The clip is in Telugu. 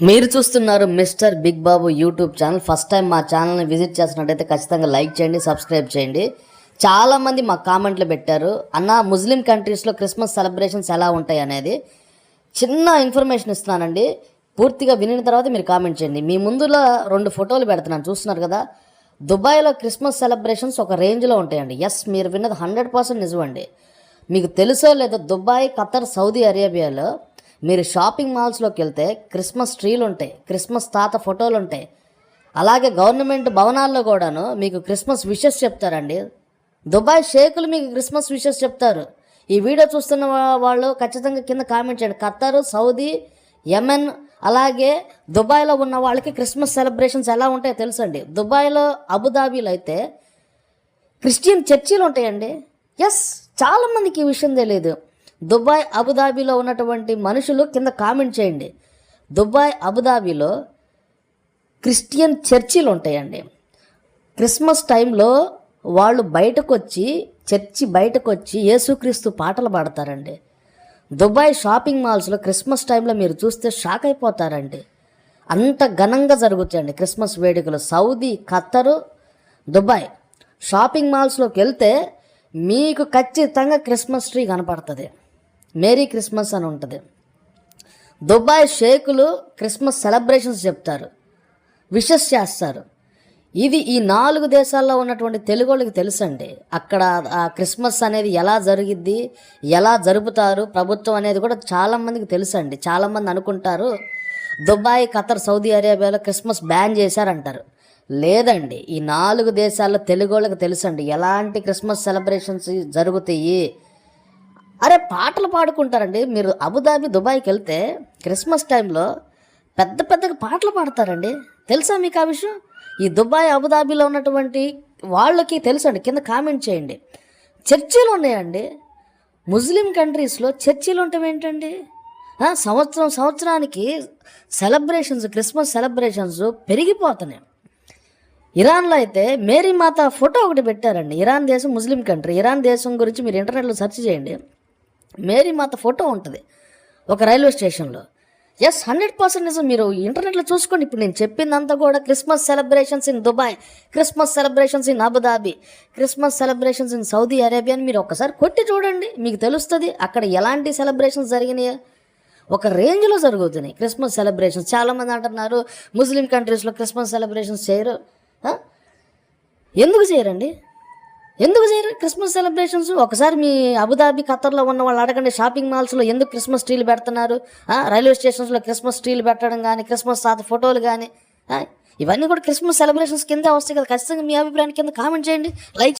మీరు చూస్తున్నారు మిస్టర్ బిగ్ బాబు యూట్యూబ్ ఛానల్. ఫస్ట్ టైం మా ఛానల్ని విజిట్ చేసినట్టయితే ఖచ్చితంగా లైక్ చేయండి, సబ్స్క్రైబ్ చేయండి. చాలామంది మా కామెంట్లు పెట్టారు, అన్న ముస్లిం కంట్రీస్లో క్రిస్మస్ సెలబ్రేషన్స్ ఎలా ఉంటాయి అనేది. చిన్న ఇన్ఫర్మేషన్ ఇస్తున్నానండి, పూర్తిగా వినిన తర్వాత మీరు కామెంట్ చేయండి. మీ ముందులో 2 ఫోటోలు పెడుతున్నాను, చూస్తున్నారు కదా. దుబాయ్లో క్రిస్మస్ సెలబ్రేషన్స్ ఒక రేంజ్లో ఉంటాయండి. ఎస్, మీరు విన్నది 100% నిజమండి. మీకు తెలుసో లేదో, దుబాయ్, ఖతర్, సౌదీ అరేబియాలో మీరు షాపింగ్ మాల్స్లోకి వెళ్తే క్రిస్మస్ ట్రీలు ఉంటాయి, క్రిస్మస్ తాత ఫోటోలు ఉంటాయి. అలాగే గవర్నమెంట్ భవనాల్లో కూడాను మీకు క్రిస్మస్ విషెస్ చెప్తారండి. దుబాయ్ షేకులు మీకు క్రిస్మస్ విషెస్ చెప్తారు. ఈ వీడియో చూస్తున్న వాళ్ళు ఖచ్చితంగా కింద కామెంట్ చేయండి. ఖతర్, సౌదీ, యెమెన్, అలాగే దుబాయ్లో ఉన్న వాళ్ళకి క్రిస్మస్ సెలబ్రేషన్స్ ఎలా ఉంటాయో తెలుసండి. దుబాయ్లో, అబుదాబీలో అయితే క్రిస్టియన్ చర్చీలు ఉంటాయండి. ఎస్, చాలామందికి ఈ విషయం తెలియదు. దుబాయ్, అబుదాబీలో ఉన్నటువంటి మనుషులు కింద కామెంట్ చేయండి. దుబాయ్, అబుదాబీలో క్రిస్టియన్ చర్చిలు ఉంటాయండి. క్రిస్మస్ టైంలో వాళ్ళు చర్చి బయటకు వచ్చి యేసుక్రీస్తు పాటలు పాడతారండి. దుబాయ్ షాపింగ్ మాల్స్లో క్రిస్మస్ టైంలో మీరు చూస్తే షాక్ అయిపోతారండి. అంత ఘనంగా జరుగుతాయండి క్రిస్మస్ వేడుకలు. సౌదీ, ఖత్తరు, దుబాయ్ షాపింగ్ మాల్స్లోకి వెళ్తే మీకు ఖచ్చితంగా క్రిస్మస్ ట్రీ కనపడుతుంది. మేరీ క్రిస్మస్ అని ఉంటుంది. దుబాయ్ షేకులు క్రిస్మస్ సెలబ్రేషన్స్ చెప్తారు, విషెస్ చేస్తారు. ఇది ఈ 4 దేశాల్లో ఉన్నటువంటి తెలుగు వాళ్ళకి తెలుసండి. అక్కడ ఆ క్రిస్మస్ అనేది ఎలా జరిగిద్ది, ఎలా జరుపుతారు ప్రభుత్వం అనేది కూడా చాలామందికి తెలుసండి. చాలామంది అనుకుంటారు దుబాయ్, ఖతర్, సౌదీ అరేబియాలో క్రిస్మస్ బ్యాన్ చేశారంటారు. లేదండి, ఈ 4 దేశాల్లో తెలుగు వాళ్ళకి తెలుసండి ఎలాంటి క్రిస్మస్ సెలబ్రేషన్స్ జరుగుతాయి. అరే, పాటలు పాడుకుంటారండి. మీరు అబుదాబి, దుబాయ్కి వెళ్తే క్రిస్మస్ టైంలో పెద్ద పెద్దగా పాటలు పాడతారండి. తెలుసా మీకు ఆ విషయం? ఈ దుబాయ్, అబుదాబీలో ఉన్నటువంటి వాళ్ళకి తెలుసండి. కింద కామెంట్ చేయండి. చర్చిలు ఉన్నాయండి. ముస్లిం కంట్రీస్లో చర్చిలు ఉండటం ఏంటండి? సంవత్సరానికి సెలబ్రేషన్స్, క్రిస్మస్ సెలబ్రేషన్స్ పెరిగిపోతున్నాయి. ఇరాన్లో అయితే మేరీ మాత ఫోటో ఒకటి పెట్టారండి. ఇరాన్ దేశం ముస్లిం కంట్రీ. ఇరాన్ దేశం గురించి మీరు ఇంటర్నెట్లో సెర్చ్ చేయండి. మేరీ మాత ఫోటో ఉంటుంది ఒక రైల్వే స్టేషన్లో. ఎస్, 100% నిజం. మీరు ఇంటర్నెట్లో చూసుకోండి. ఇప్పుడు నేను చెప్పిందంతా కూడా Christmas celebrations in Dubai, Christmas celebrations in Abu Dhabi, Christmas celebrations in Saudi Arabia అని మీరు ఒకసారి కొట్టి చూడండి, మీకు తెలుస్తుంది అక్కడ ఎలాంటి సెలబ్రేషన్స్ జరిగినాయో. ఒక రేంజ్లో జరుగుతున్నాయి క్రిస్మస్ సెలబ్రేషన్స్. చాలామంది అంటున్నారు ముస్లిం కంట్రీస్లో క్రిస్మస్ సెలబ్రేషన్స్ చేయరు. ఎందుకు చేయరండి? ఎందుకు చేయరు క్రిస్మస్ సెలబ్రేషన్స్? ఒకసారి మీ అబుదాబి, ఖతర్లో ఉన్న వాళ్ళు అడగండి. షాపింగ్ మాల్స్లో ఎందుకు క్రిస్మస్ ట్రీలు పెడుతున్నారు? రైల్వే స్టేషన్స్లో క్రిస్మస్ ట్రీలు పెట్టడం కానీ, క్రిస్మస్ తాత ఫోటోలు కానీ, ఇవన్నీ కూడా క్రిస్మస్ సెలబ్రేషన్స్ కింద వస్తాయి కదా. ఖచ్చితంగా మీ అభిప్రాయాన్ని కింద కామెంట్ చేయండి, లైక్